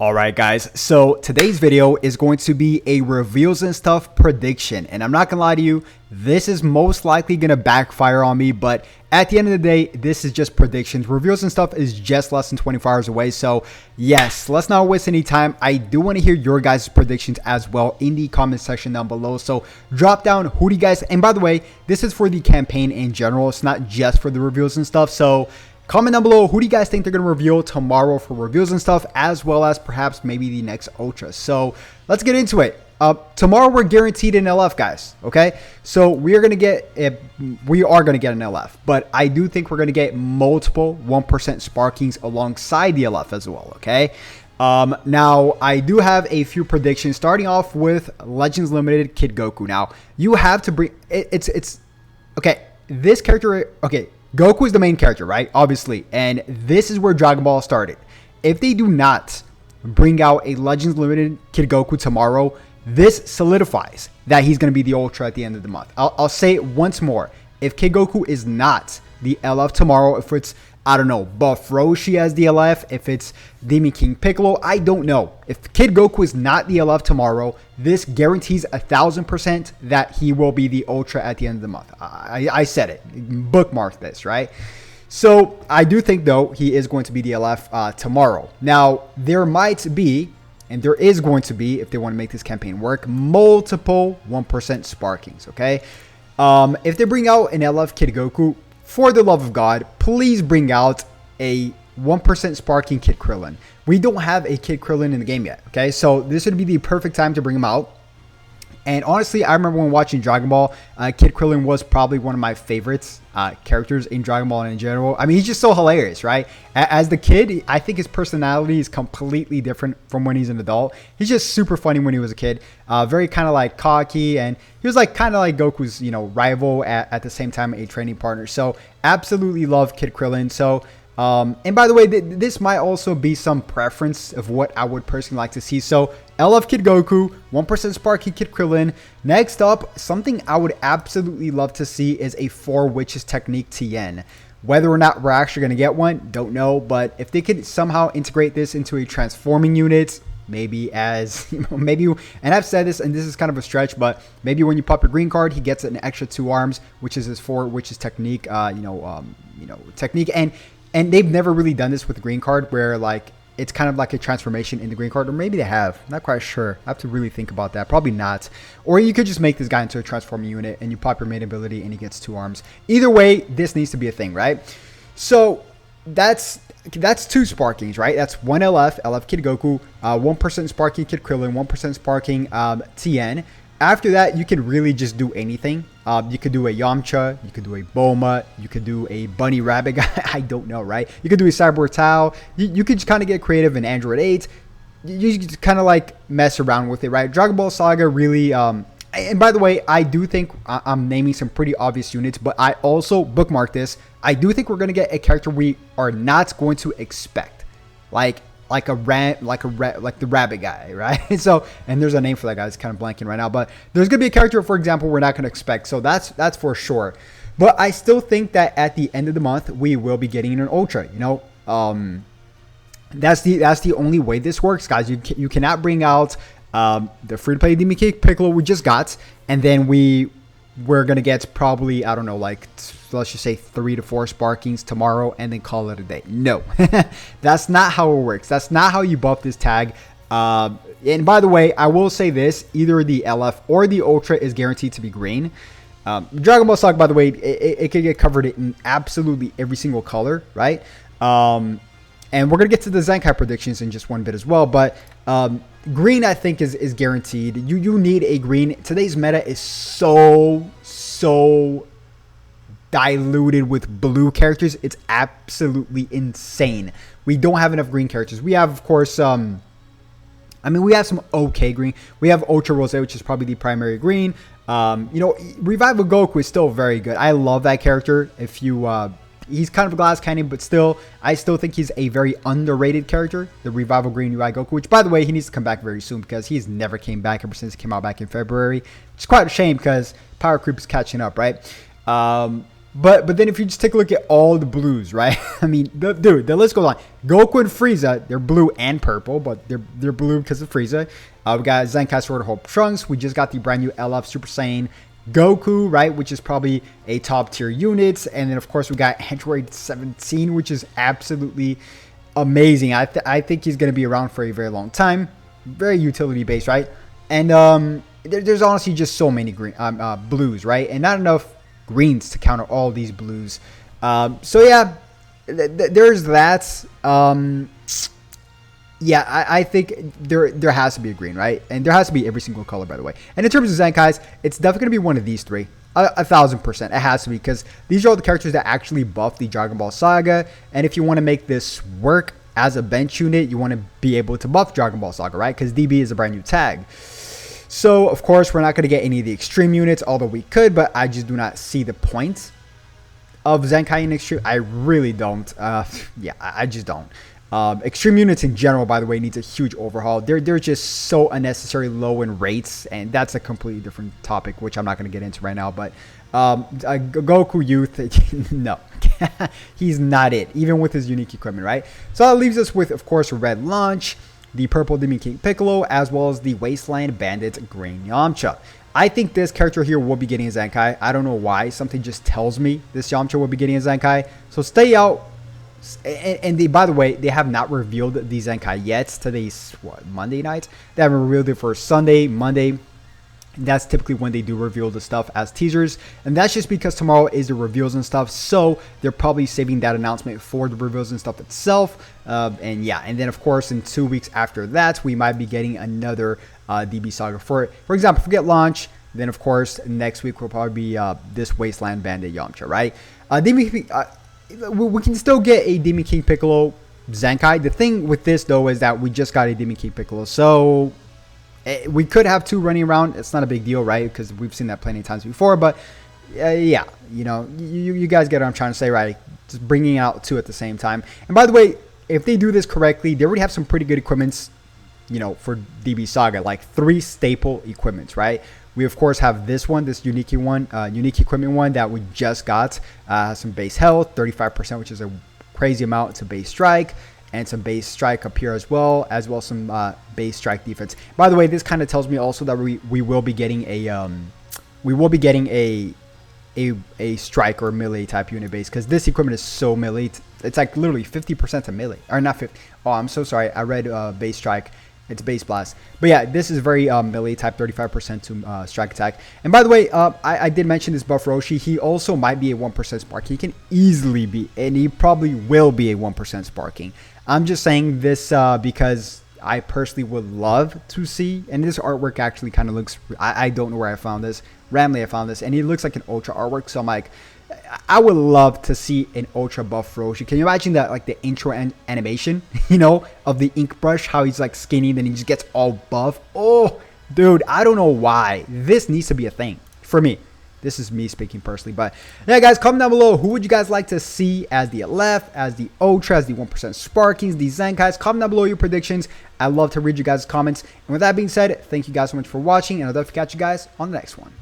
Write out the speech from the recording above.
Alright guys, so today's video is going to be a reveals and stuff prediction, and I'm not gonna lie to you, this is most likely gonna backfire on me, but at the end of the day, this is just predictions. Reveals and stuff is just less than 24 hours away, so yes, let's not waste any time. I do want to hear your guys' predictions as well in the comment section down below, so drop down who do you guys, and by the way, this is for the campaign in general, it's not just for the reveals and stuff, so comment down below, who do you guys think they're going to reveal tomorrow for reveals and stuff, as well as perhaps maybe the next Ultra. So let's get into it. Tomorrow we're guaranteed an LF, guys. Okay, so we are going to get an LF, but I do think we're going to get multiple 1% Sparkings alongside the LF as well. Okay. Now I do have a few predictions, starting off with Legends Limited Kid Goku. Now you have to bring it's okay. This character, okay. Goku is the main character, right? Obviously. And this is where Dragon Ball started. If they do not bring out a Legends Limited Kid Goku tomorrow, this solidifies that he's going to be the Ultra at the end of the month. I'll say it once more. If Kid Goku is not the LF tomorrow, if it's, I don't know, Buff Roshi as the LF, if it's Demon King Piccolo, I don't know. If Kid Goku is not the LF tomorrow, this guarantees 1000% that he will be the Ultra at the end of the month. I said it. Bookmark this, right? So I do think, though, he is going to be the LF tomorrow. Now, there might be, and there is going to be, if they want to make this campaign work, multiple 1% Sparkings, okay? If they bring out an LF Kid Goku, for the love of God, please bring out a 1% Sparking Kid Krillin. We don't have a Kid Krillin in the game yet, okay? So this would be the perfect time to bring him out. And honestly, I remember when watching Dragon Ball, Kid Krillin was probably one of my favorites characters in Dragon Ball and in general. I mean, he's just so hilarious, right? As the kid, I think his personality is completely different from when he's an adult. He's just super funny when he was a kid. Very kind of like cocky, and he was like kind of like Goku's, you know, rival at the same time, a training partner. So absolutely love Kid Krillin. So and by the way, this might also be some preference of what I would personally like to see. So LF Kid Goku, 1% Sparky Kid Krillin. Next up, something I would absolutely love to see is a 4 Witches Technique Tien. Whether or not we're actually going to get one, don't know. But if they could somehow integrate this into a transforming unit, maybe as, you know, maybe, and I've said this, and this is kind of a stretch, but maybe when you pop your green card, he gets an extra 2 arms, which is his 4 Witches Technique, technique. And they've never really done this with the green card, where like it's kind of like a transformation in the green card, or maybe they have. I'm not quite sure. I have to really think about that. Probably not. Or you could just make this guy into a transforming unit, and you pop your main ability, and he gets 2 arms. Either way, this needs to be a thing, right? So that's 2 Sparkings, right? That's 1 LF Kid Goku, 1% Sparking Kid Krillin, 1% Sparking Tien. After that, you can really just do anything. You could do a Yamcha, you could do a Bulma, you could do a Bunny Rabbit guy. I don't know, right? You could do a Cyborg Tao. You could just kind of get creative in Android 8. You just kind of like mess around with it, right? Dragon Ball Saga really... and by the way, I do think I'm naming some pretty obvious units, but I also bookmark this. I do think we're going to get a character we are not going to expect. Like the rabbit guy, right? So, and there's a name for that guy. It's kind of blanking right now, but there's gonna be a character, for example, we're not gonna expect. So that's for sure. But I still think that at the end of the month, we will be getting an Ultra. You know, that's the only way this works, guys. You cannot bring out the free-to-play Demon King Piccolo we just got, and then we're gonna get probably, I don't know, like let's just say 3 to 4 Sparkings tomorrow and then call it a day. No, that's not how it works. That's not how you buff this tag. And by the way, I will say this, either the LF or the Ultra is guaranteed to be green. Dragon Ball Saga, by the way, it can get covered in absolutely every single color, right? And we're going to get to the Zenkai predictions in just one bit as well, but green, I think, is guaranteed. You need a green. Today's meta is so diluted with blue characters. It's absolutely insane. We don't have enough green characters. We have, of course, I mean, we have some okay green. We have Ultra Rose, which is probably the primary green. You know, Revival Goku is still very good. I love that character. If you he's kind of a glass cannon, but still, I still think he's a very underrated character, the Revival Green UI Goku, which, by the way, he needs to come back very soon because he's never came back ever since he came out back in February. It's quite a shame because power creep is catching up, right? But then if you just take a look at all the blues, right? I mean, dude, the list goes on. Goku and Frieza, they're blue and purple, but they're blue because of Frieza. We got Zenkai Sword of Hope Trunks. We just got the brand new LF Super Saiyan Goku, right? Which is probably a top tier unit. And then of course we got Android 17, which is absolutely amazing. I think he's going to be around for a very long time. Very utility based, right? And there's honestly just so many blues, right? And not enough greens to counter all these blues. So yeah, there's that. Yeah, I think there has to be a green, right? And there has to be every single color, by the way. And in terms of Zenkais, it's definitely going to be one of these three. 1,000%. It has to be, because these are all the characters that actually buff the Dragon Ball Saga. And if you want to make this work as a bench unit, you want to be able to buff Dragon Ball Saga, right? Because DB is a brand new tag. So, of course, we're not going to get any of the extreme units, although we could, but I just do not see the point of Zenkai in extreme. I really don't. Yeah, I just don't. Extreme units in general, by the way, needs a huge overhaul. They're just so unnecessarily low in rates, and that's a completely different topic, which I'm not going to get into right now. But Goku Youth, no, he's not it, even with his unique equipment, right? So that leaves us with, of course, Red Launch, the Purple Demon King Piccolo, as well as the Wasteland Bandit Green Yamcha. I think this character here will be getting a Zenkai. I don't know why. Something just tells me this Yamcha will be getting a Zenkai. So stay out. And by the way, they have not revealed the Zenkai yet. Today's what, Monday night? They haven't revealed it for Sunday, Monday. That's typically when they do reveal the stuff as teasers, and that's just because tomorrow is the reveals and stuff, so they're probably saving that announcement for the reveals and stuff itself. And yeah, and then of course in 2 weeks after that, we might be getting another DB Saga for it. For example, forget launch, then of course next week will probably be this Wasteland Bandit Yamcha, right? We can still get a Demon King Piccolo Zenkai. The thing with this though is that we just got a Demon King Piccolo, so we could have two running around. It's not a big deal, right? Because we've seen that plenty of times before. But yeah, you know, you guys get what I'm trying to say, right? Just bringing out two at the same time. And by the way, if they do this correctly, they already have some pretty good equipments, you know, for DB Saga, like 3 staple equipments, right? We of course have this one, this unique equipment one that we just got. Some base health, 35%, which is a crazy amount to base strike. And some base strike up here as well some base strike defense. By the way, this kind of tells me also that we will be getting a strike or melee type unit base, because this equipment is so melee. It's like literally 50% to melee, or not 50. Oh, I'm so sorry. I read base strike. It's base blast. But yeah, this is very melee type, 35% to strike attack. And by the way, I did mention this buff Roshi. He also might be a 1% spark. He can easily be, and he probably will be a 1% sparking. I'm just saying this because I personally would love to see, and this artwork actually kind of looks, I don't know where I found this. Randomly I found this, and it looks like an ultra artwork. So I'm like, I would love to see an ultra buff Roshi. Can you imagine that, like the intro animation, you know, of the ink brush, how he's like skinny, then he just gets all buff. Oh, dude, I don't know why. This needs to be a thing for me. This is me speaking personally. But yeah, guys, comment down below. Who would you guys like to see as the LF, as the Ultra, as the 1% Sparkings, the Zenkais? Comment down below your predictions. I love to read you guys' comments. And with that being said, thank you guys so much for watching, and I'll definitely catch you guys on the next one.